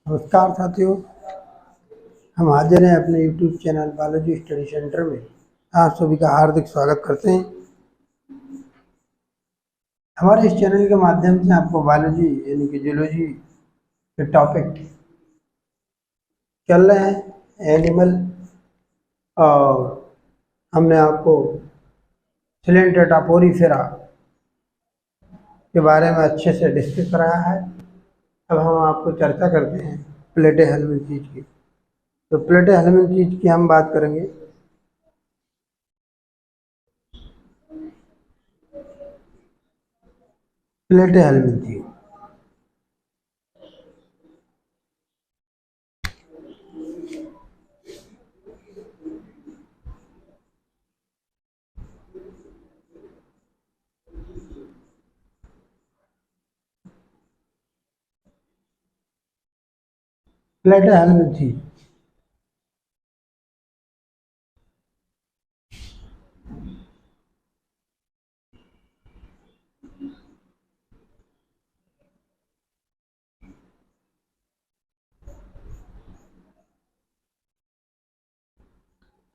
नमस्कार साथियों, हम हाजिर हैं अपने YouTube channel biology study centre में। आप सभी का हार्दिक स्वागत करते हैं। हमारे इस चैनल के माध्यम से आपको बायोलॉजी यानी कि जूलॉजी के टॉपिक चल रहे हैं एनिमल, और हमने आपको सिलेंट्रेटा पोरीफेरा के बारे में अच्छे से डिस्कस कराया है। अब हम आपको चर्चा करते हैं प्लेटेहेल्मिन्थीज की। तो प्लेटेहेल्मिन्थीज की हम बात करेंगे। प्लेटेहेल्मिन्थीज प्लेटेहेल्मिन्थीज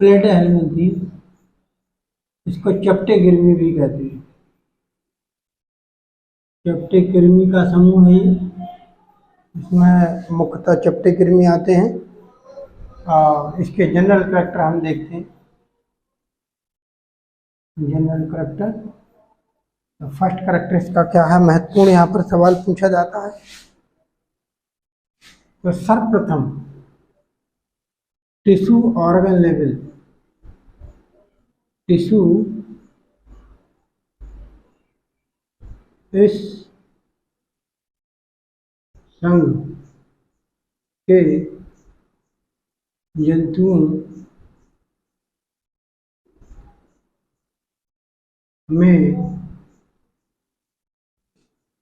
प्लेटेहेल्मिन्थीज इसको चपटे कृमि भी कहते हैं। चपटे कृमि का समूह है ये। इसमें मुख्यतः चपटे कृमि आते हैं और इसके जनरल करैक्टर हम देखते हैं। जनरल करैक्टर, तो फर्स्ट करैक्टर इसका क्या है, महत्वपूर्ण यहाँ पर सवाल पूछा जाता है। तो सर्वप्रथम टिश्यू ऑर्गन लेवल, टिश्यू इस संघ के जंतुओं में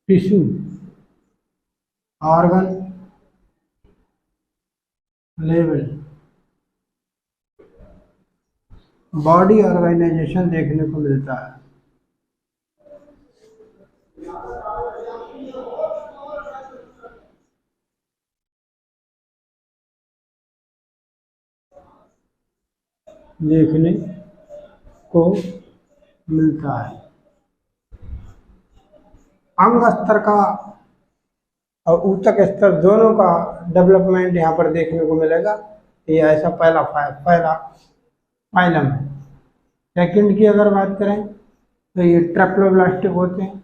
tissue organ level body organisation देखने को मिलता है। देखने को मिलता है। अंग स्तर का और ऊतक स्तर दोनों का डेवलपमेंट यहाँ पर देखने को मिलेगा। ये ऐसा पहला फाइलम है। सेकंड की अगर बात करें तो ये ट्रेप्लोब्लास्टिक होते हैं।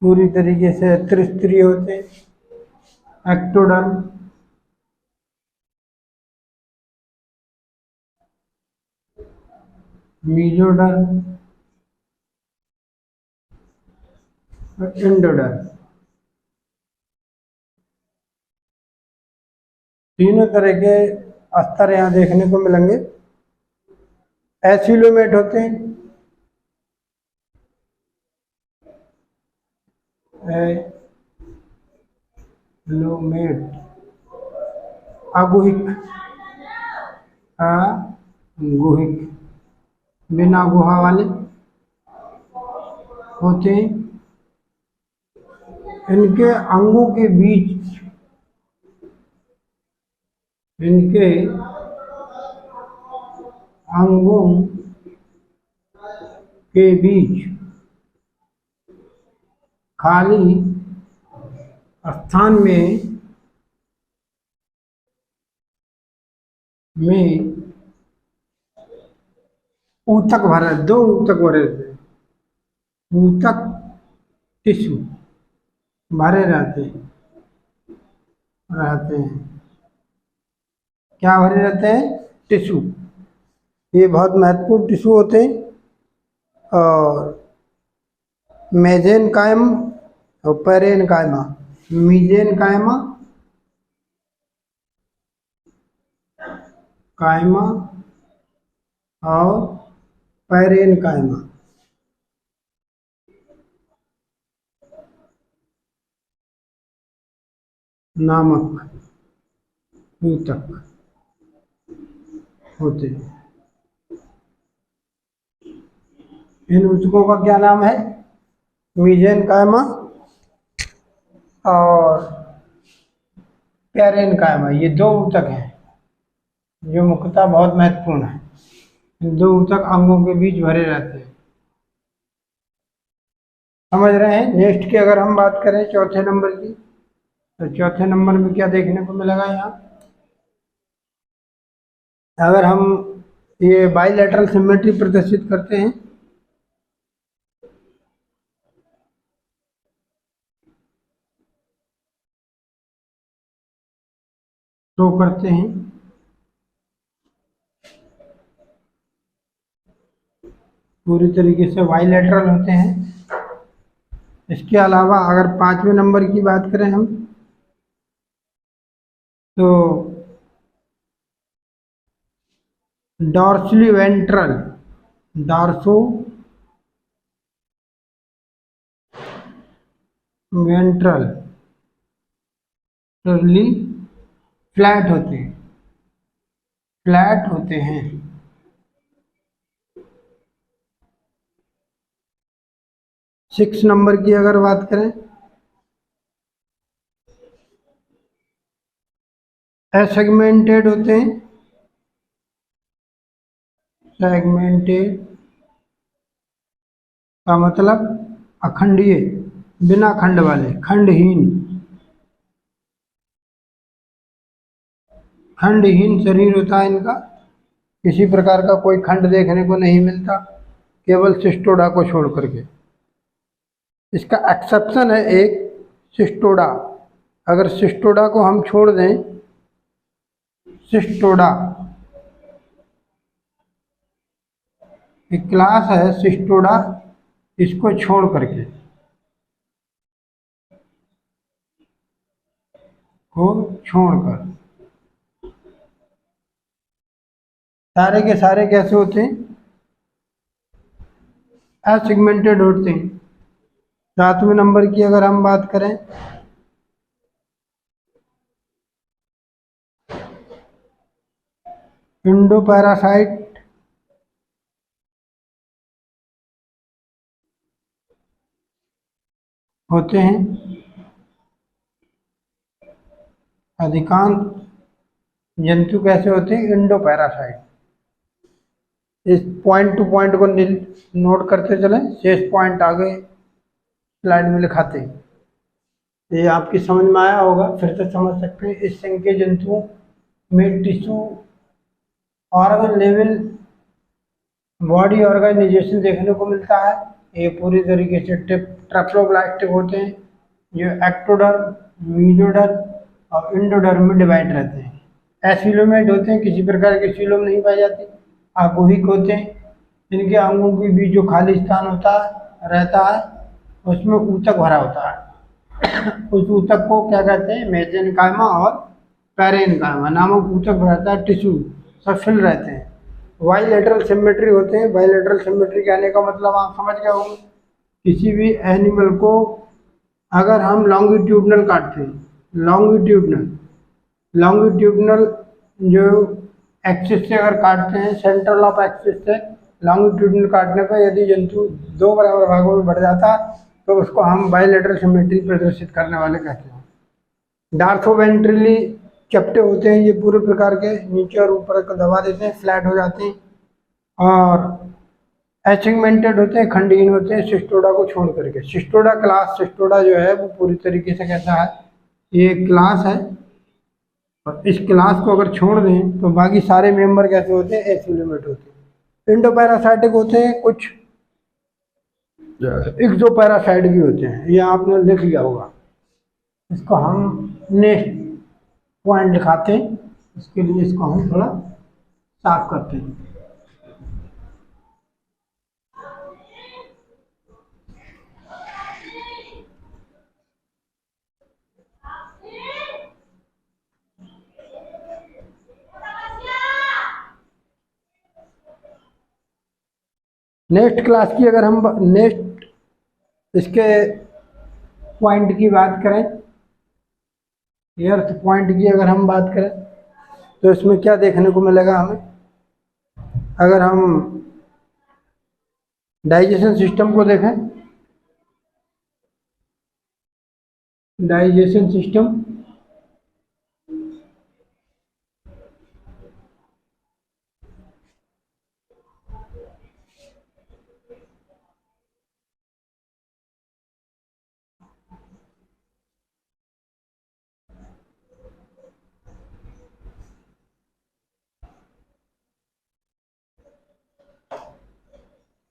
पूरी तरीके से त्रिस्तरीय होते हैं। एक्टोडर्म, मीजोडर्म और एंडोडर्म, तीनों तरह के स्तर यहाँ देखने को मिलेंगे। एसिलोमेट होते हैं। एसिलोमेट, अगुहिक, अगुहिक बिना गुहा वाले होते हैं। इनके अंगों के बीच, इनके अंगों के बीच खाली स्थान में ऊतक भरे, दो ऊतक भरे रहते हैं। ऊतक टिश्यू भरे रहते हैं। क्या भरे रहते हैं? टिश्यू। ये बहुत महत्वपूर्ण टिश्यू होते हैं। और मेसेनकाइम और पैरेनकाइमा, मीसेनकाइमा काइमा और पैरेनकाइमा नामक ऊतक होते हैं। इन ऊतकों का क्या नाम है? मीजेनकाइमा और पैरेनकाइमा। ये दो ऊतक हैं जो मुख्यतः बहुत महत्वपूर्ण है। इन दो ऊतक अंगों के बीच भरे रहते हैं। समझ रहे हैं? नेक्स्ट की अगर हम बात करें चौथे नंबर की, तो चौथे नंबर में क्या देखने को मिलेगा यहाँ? अगर हम ये बाइलेटरल सिमेट्री प्रदर्शित करते हैं, शो करते हैं, पूरी तरीके से बाइलेटरल होते हैं। इसके अलावा अगर पांचवें नंबर की बात करें हम, तो dorsally ventral, dorsoventrally flat होते हैं, फ्लैट होते हैं। सिक्स नंबर की अगर बात करें, एसेगमेंटेड होते हैं, सेगमेंटेड का मतलब अखंडीय, बिना खंड वाले, खंडहीन, खंडहीन शरीर होता है इनका। किसी प्रकार का कोई खंड देखने को नहीं मिलता, केवल सिस्टोडा को छोड़ करके। इसका एक्सेप्शन है एक, सिस्टोडा। अगर सिस्टोडा को हम छोड़ दें, सिस्टोडा एक क्लास है सिस्टोडा, इसको छोड़ करके, को छोड़कर सारे के सारे कैसे होते हैं? एसेगमेंटेड होते हैं। सातवें नंबर की अगर हम बात करें, इंडोपैरासाइट होते हैं। अधिकांश जंतु कैसे होते हैं? इंडोपैरासाइट। इस पॉइंट टू पॉइंट को नोट करते चलें, शेष पॉइंट आगे स्लाइड में लिखाते हैं। ये आपकी समझ में आया होगा, फिर से समझ सकते हैं। इस संघ के जंतुओं में tissue organ level body organisation देखने को मिलता है। ये पूरी तरीके से ट्रेप्लोब्लास्टिक होते हैं, जो एक्टोडर्म, मीजोडर्म और इंडोडर्म में डिवाइड रहते हैं। एसिलोमेट होते हैं, किसी प्रकार की सीलोम नहीं पाई जाती। आगोहिक होते हैं, इनके अंगों के बीच जो खाली स्थान होता है रहता है, उसमें ऊतक भरा होता है। उस ऊतक को क्या कहते हैं? मेसेनकाइमा और पैरेनकाइमा नामक ऊतक रहता है, टिश्यू सब फिल रहते हैं। बाइलेटरल सिमेट्री होते हैं। बाइलेटरल सिमेट्री कहने का मतलब आप समझ गए होंगे। किसी भी एनिमल को अगर हम लॉन्गिट्यूडनल काटते हैं, लॉन्गिट्यूडनल जो एक्सिस से अगर काटते हैं, सेंट्रल ऑफ एक्सिस से लॉन्गिट्यूडनल काटने पर यदि जंतु दो बराबर भागों में बढ़ जाता है, तो उसको हम बाइलेटरल सिमेट्री प्रदर्शित करने वाले कहते हैं। डार्सोवेंट्रली चपटे होते हैं, ये पूरे प्रकार के नीचे और ऊपर को दबा देते हैं, फ्लैट हो जाते हैं। और एसेगमेंटेड होते हैं, खंडहीन होते हैं, सिस्टोडा को छोड़ करके। सिस्टोडा क्लास, सिस्टोडा जो है वो पूरी तरीके से कैसा है? ये क्लास है, और इस क्लास को अगर छोड़ दें तो बाकी सारे मेंबर कैसे होते हैं? एसिलोमेट होते हैं। इंडोपैरासाइटिक होते हैं, कुछ एक्सोपैरासाइट भी होते हैं, ये आपने लिख लिया होगा। इसको हम नेक्स्ट पॉइंट लिखाते हैं, इसके लिए इसको हम थोड़ा साफ करते हैं। नेक्स्ट क्लास की अगर हम नेक्स्ट इसके पॉइंट की बात करें, एर्थ पॉइंट की अगर हम बात करें, तो इसमें क्या देखने को मिलेगा हमें? अगर हम डाइजेशन सिस्टम को देखें। डाइजेशन सिस्टम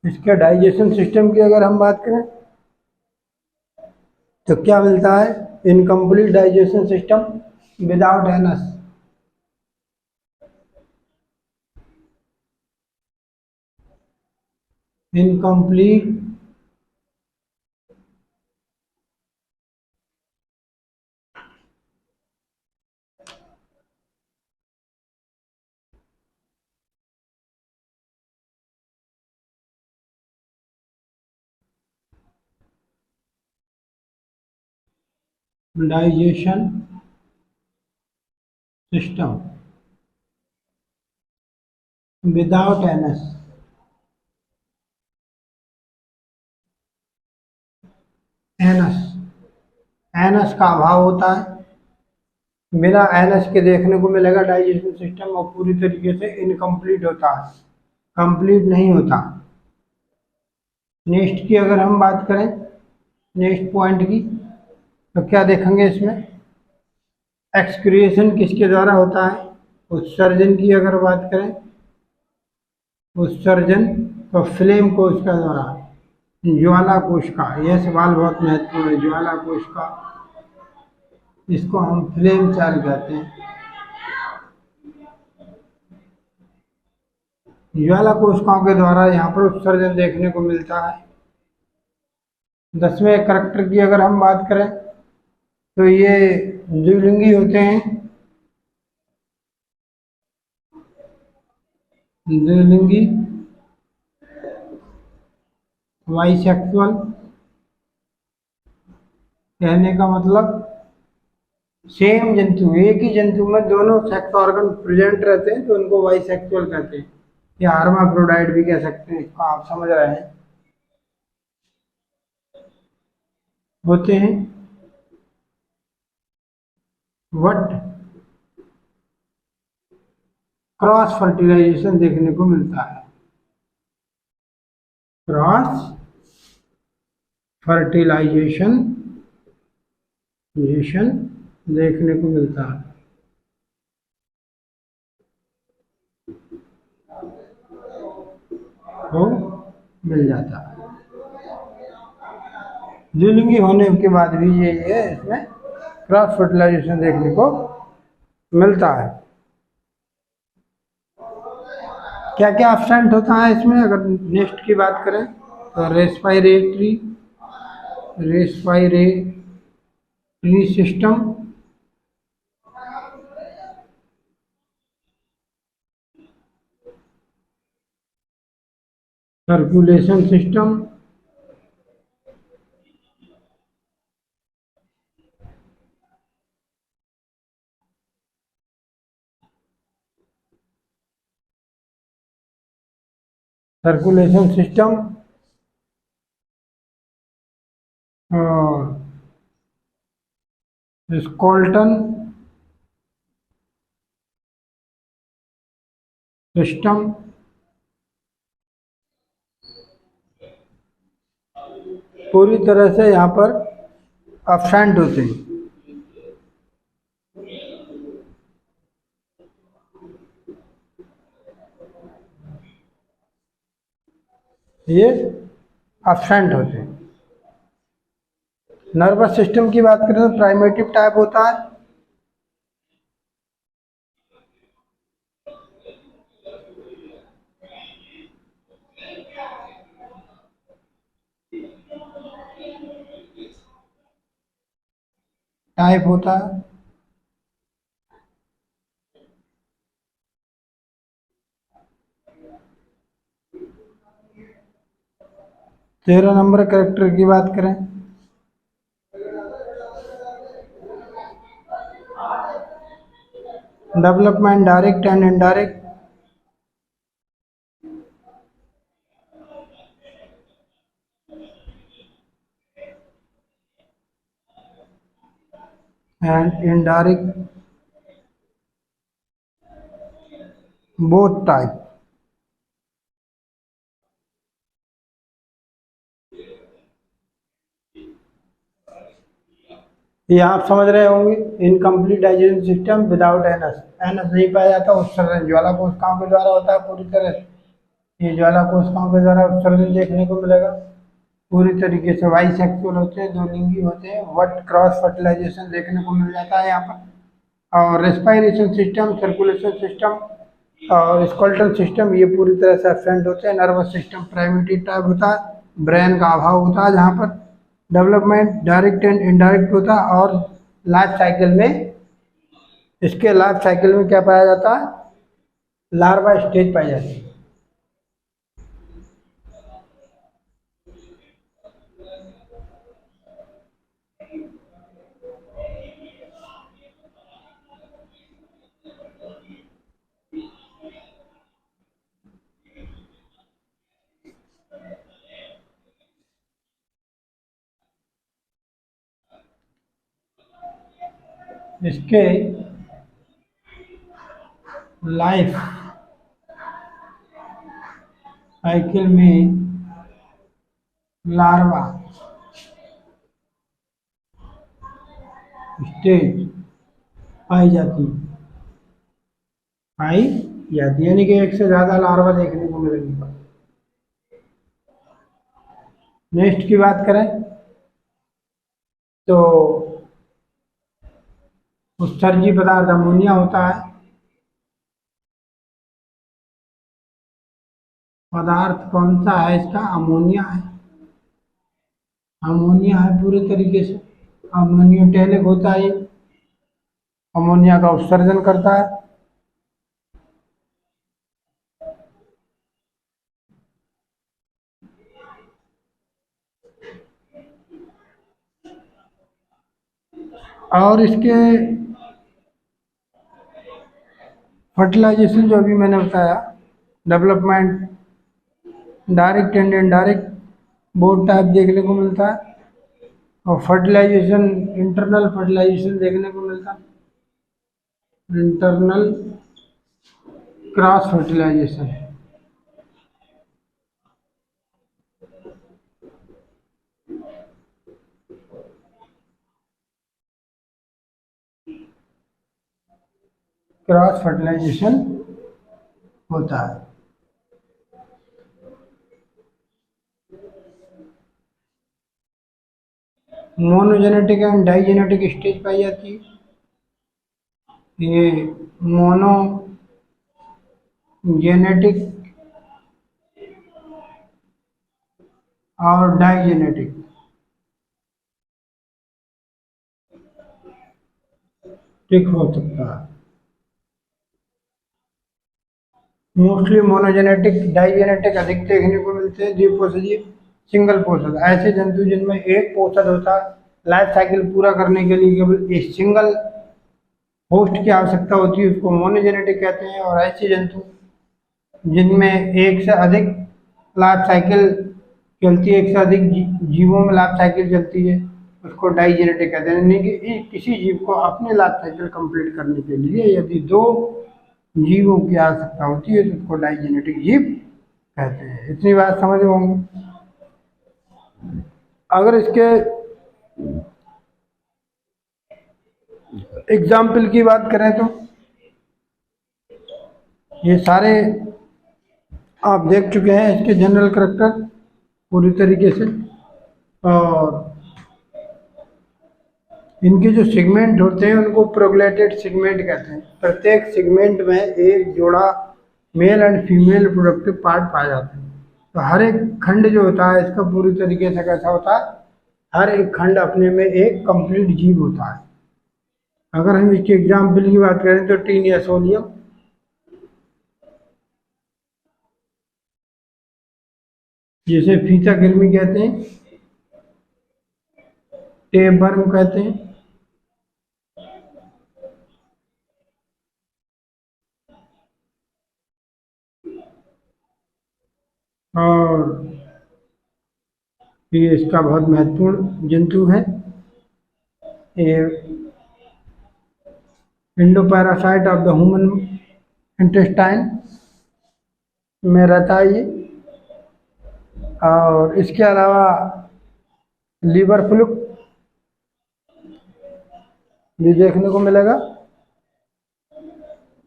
इसके डाइजेशन सिस्टम की अगर हम बात करें तो क्या मिलता है? Incomplete digestion system without anus. Incomplete digestion system without anus. Anus anus का अभाव होता है। बिना एनस के देखने को मिलेगा डाइजेशन सिस्टम और पूरी तरीके से इनकम्प्लीट होता है, कंप्लीट नहीं होता। नेक्स्ट की अगर हम बात करें, नेक्स्ट पॉइंट की, तो क्या देखेंगे इसमें? एक्सक्रिएशन किसके द्वारा होता है? उत्सर्जन की अगर बात करें, उत्सर्जन तो फ्लेम कोशिका द्वारा, ज्वाला कोशिका। यह सवाल बहुत महत्वपूर्ण है। ज्वाला कोशिका, इसको हम फ्लेम चार्ज कहते हैं। ज्वाला कोशिकाओं के द्वारा यहाँ पर उत्सर्जन देखने को मिलता है। 10वें करैक्टर की अगर हम बात करें तो ये द्विलिंगी होते हैं। द्विलिंगी, बाइसेक्सुअल, कहने का मतलब सेम जंतु, एक ही जंतु में दोनों सेक्स ऑर्गन प्रेजेंट रहते हैं तो उनको बाइसेक्सुअल कहते हैं, या हर्माफ्रोडाइट भी कह सकते हैं। इसको आप समझ रहे हैं, होते हैं। वट क्रॉस फर्टिलाइजेशन देखने को मिलता है। क्रॉस फर्टिलाइजेशन देखने को मिलता है। तो मिल जाता है। द्विलिंगी होने के बाद भी ये इसमें क्रॉस फर्टिलाइजेशन देखने को मिलता है। क्या क्या एब्सेंट होता है इसमें अगर नेक्स्ट की बात करें तो रेस्पिरेटरी सिस्टम, सर्कुलेशन सिस्टम, और स्कोल्टन सिस्टम, पूरी तरह से यहाँ पर एब्सेंट होते हैं। ये एब्सेंट होते हैं। नर्वस सिस्टम की बात करें तो प्राइमेटिव टाइप होता है। टाइप होता है। तेरह नंबर कैरेक्टर की बात करें development direct and indirect. and indirect, both type. ये आप समझ रहे होंगे। Incomplete digestion system without NS, NS नहीं पाया जाता, उत्सर्जन ज्वाला कोशिकाओं के द्वारा होता है पूरी तरह से। ये ज्वाला कोशिकाओं के द्वारा उत्सर्जन देखने को मिलेगा पूरी तरीके से। बाइसेक्सुअल होते हैं, दो लिंगी होते हैं। वट क्रॉस फर्टिलाइजेशन देखने को मिल जाता है यहाँ पर। और रेस्पायरेशन सिस्टम, सर्कुलेशन सिस्टम और स्केलेटल सिस्टम ये पूरी तरह से एब्सेंट होते हैं। नर्वस सिस्टम प्राइमेटिव टाइप होता है, ब्रेन का अभाव होता है जहाँ पर। डेवलपमेंट डायरेक्ट एंड इनडायरेक्ट होता है। और लाइफ साइकिल में, इसके लाइफ साइकिल में क्या पाया जाता है, लार्वा स्टेज पाई जाती है। इसके लाइफ साइकिल में लार्वा स्टेज पाई जाती यानी कि एक से ज्यादा लार्वा देखने को मिलेंगे। नेक्स्ट की बात करें तो उत्सर्जी पदार्थ अमोनिया होता है। पदार्थ कौन सा है इसका, अमोनिया है। अमोनिया है पूरे तरीके से। अमोनिया टैनिक होता है, ये अमोनिया का उत्सर्जन करता है। और इसके फर्टिलाइजेशन जो अभी मैंने बताया, development direct and indirect both type देखने को मिलता है। और फर्टिलाइजेशन, इंटरनल फर्टिलाइजेशन देखने को मिलता है। Internal cross fertilisation, cross fertilisation होता है। मोनोजेनेटिक एंड डाइजेनेटिक स्टेज पाई जाती है। ये मोनोजेनेटिक और डाइजेनेटिक टिक हो सकता है। मोस्टली मोनोजेनेटिक, डाइजेनेटिक अधिक देखने को मिलते हैं। द्विपोषजी सिंगल पोषक, ऐसे जंतु जिनमें एक पोषक होता है। लाइफ साइकिल पूरा करने के लिए केवल एक सिंगल होस्ट की आवश्यकता होती है, उसको मोनोजेनेटिक कहते हैं। और ऐसे जंतु जिनमें एक से अधिक लाइफ साइकिल चलती है, एक से अधिक जीवों में लाइफ साइकिल चलती है, उसको डाइजेनेटिक कहते हैं। यानी कि किसी जीव को अपने लाइफ साइकिल कंप्लीट करने के लिए यदि दो जीवों की आवश्यकता होती है तो उसको डाइजेनेटिक जीव कहते हैं। इतनी बात समझ होंगे। अगर इसके एग्जाम्पल की बात करें तो ये सारे आप देख चुके हैं, इसके जनरल करैक्टर पूरी तरीके से। और इनके जो सेगमेंट होते हैं उनको प्रोग्लेटेड सेगमेंट कहते हैं। प्रत्येक सेगमेंट में एक जोड़ा male and female productive part पाए जाते हैं। तो हर एक खंड जो होता है इसका पूरी तरीके से कैसा होता है, हर एक खंड अपने में एक कंप्लीट जीव होता है। अगर हम इसके एग्जाम्पल की बात करें तो टीन या सोलियम, जिसे फीता कृमि कहते हैं, टेपवर्म कहते हैं, और ये इसका बहुत महत्वपूर्ण जंतु है। ये endoparasite of the human intestine में रहता है ये। और इसके अलावा लीवर फ्लूक भी देखने को मिलेगा।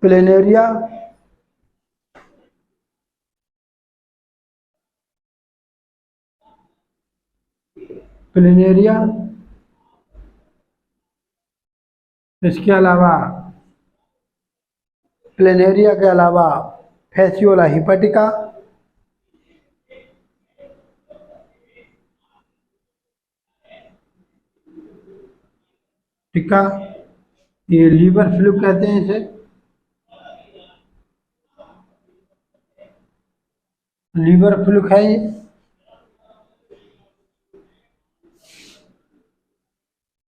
प्लेनेरिया, इसके अलावा प्लेनेरिया के अलावा फैसियोला हिपैटिका, टिका, ये लीवर फ्लूक कहते हैं इसे। लीवर फ्लूक है ये।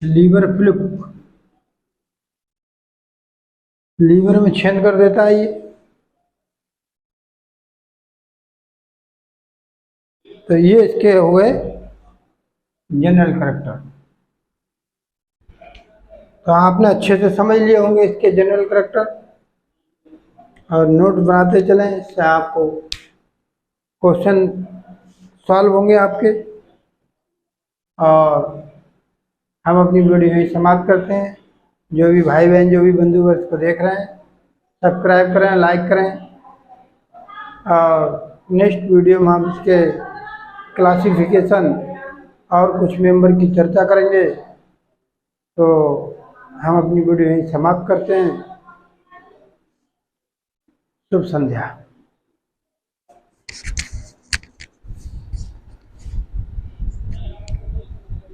लीवर फ्लूक लीवर में छेद कर देता है ये। तो ये इसके हुए जनरल कैरेक्टर। तो आपने अच्छे से समझ लिए होंगे इसके जनरल कैरेक्टर, और नोट बनाते चलें, इससे आपको क्वेश्चन सॉल्व होंगे आपके। और हम अपनी वीडियो यहीं समाप्त करते हैं। जो भी भाई बहन, जो भी बंधुवर्ग को देख रहे हैं, सब्सक्राइब करें, लाइक करें। और नेक्स्ट वीडियो में हम इसके क्लासिफिकेशन और कुछ मेंबर की चर्चा करेंगे। तो हम अपनी वीडियो यहीं समाप्त करते हैं। शुभ संध्या।